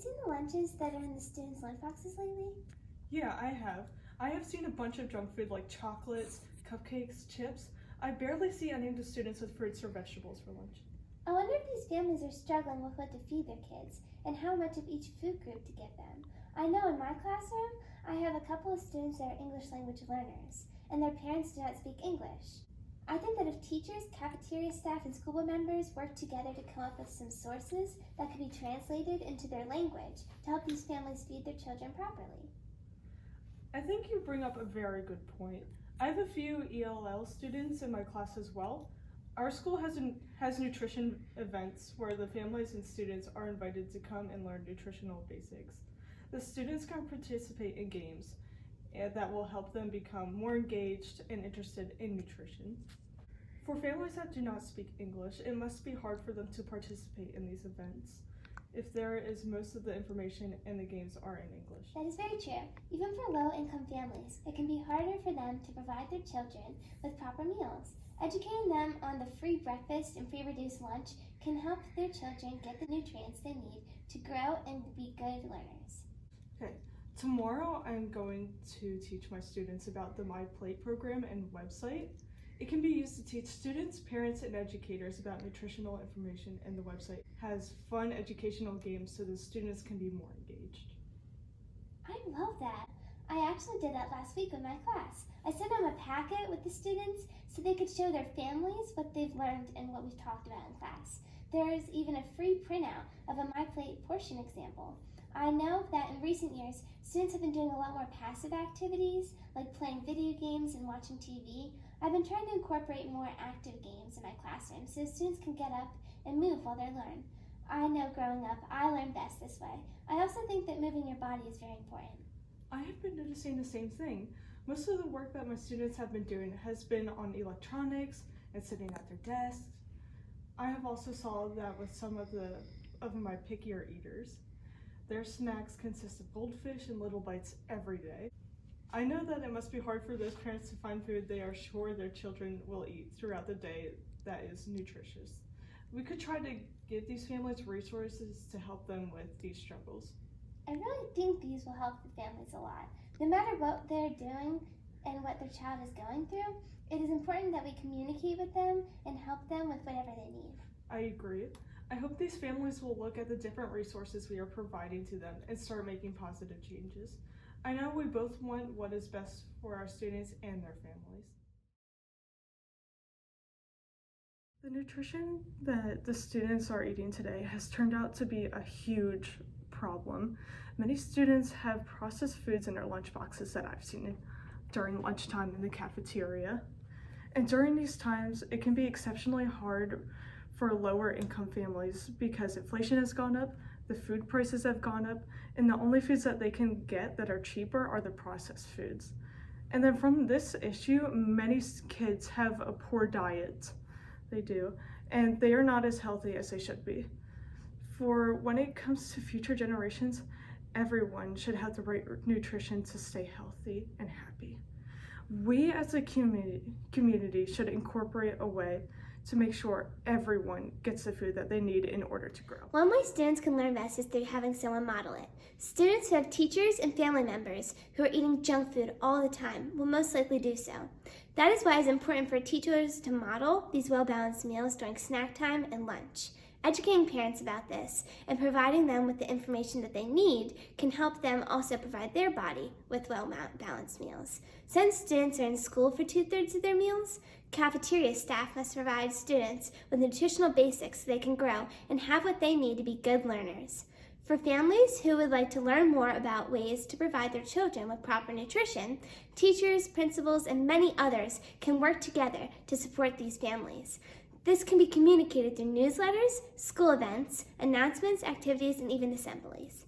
seen the lunches that are in the students' lunchboxes lately? Yeah, I have. I have seen a bunch of junk food like chocolates, cupcakes, chips. I barely see any of the students with fruits or vegetables for lunch. I wonder if these families are struggling with what to feed their kids and how much of each food group to give them. I know in my classroom, I have a couple of students that are English language learners, and their parents do not speak English. I think that if teachers, cafeteria staff, and school board members work together to come up with some sources that could be translated into their language to help these families feed their children properly. I think you bring up a very good point. I have a few ELL students in my class as well. Our school has nutrition events where the families and students are invited to come and learn nutritional basics. The students can participate in games that will help them become more engaged and interested in nutrition. For families that do not speak English, it must be hard for them to participate in these events if there is most of the information and the games are in English. That is very true. Even for low-income families, it can be harder for them to provide their children with proper meals. Educating them on the free breakfast and free reduced lunch can help their children get the nutrients they need to grow and be good learners. Okay, tomorrow I'm going to teach my students about the My Plate program and website. It can be used to teach students, parents, and educators about nutritional information, and the website has fun educational games so the students can be more engaged. I love that. I actually did that last week with my class. I sent them a packet with the students so they could show their families what they've learned and what we've talked about in class. There is even a free printout of a My Plate portion example. I know that in recent years, students have been doing a lot more passive activities, like playing video games and watching TV. I've been trying to incorporate more active games in my classroom so students can get up and move while they learn. I know growing up, I learned best this way. I also think that moving your body is very important. I have been noticing the same thing. Most of the work that my students have been doing has been on electronics and sitting at their desks. I have also saw that with some of my pickier eaters. Their snacks consist of goldfish and little bites every day. I know that it must be hard for those parents to find food they are sure their children will eat throughout the day that is nutritious. We could try to give these families resources to help them with these struggles. I really think these will help the families a lot. No matter what they're doing and what their child is going through, it is important that we communicate with them and help them with whatever they need. I agree. I hope these families will look at the different resources we are providing to them and start making positive changes. I know we both want what is best for our students and their families. The nutrition that the students are eating today has turned out to be a huge problem. Many students have processed foods in their lunch boxes that I've seen during lunchtime in the cafeteria. And during these times, it can be exceptionally hard for lower income families because inflation has gone up, the food prices have gone up, and the only foods that they can get that are cheaper are the processed foods. And then from this issue, many kids have a poor diet. They do, and they are not as healthy as they should be. For when it comes to future generations, everyone should have the right nutrition to stay healthy and happy. We as a community should incorporate a way to make sure everyone gets the food that they need in order to grow. One way students can learn best is through having someone model it. Students who have teachers and family members who are eating junk food all the time will most likely do so. That is why it's important for teachers to model these well-balanced meals during snack time and lunch. Educating parents about this and providing them with the information that they need can help them also provide their body with well-balanced meals. Since students are in school for 2/3 of their meals, cafeteria staff must provide students with nutritional basics so they can grow and have what they need to be good learners. For families who would like to learn more about ways to provide their children with proper nutrition, teachers, principals, and many others can work together to support these families. This can be communicated through newsletters, school events, announcements, activities, and even assemblies.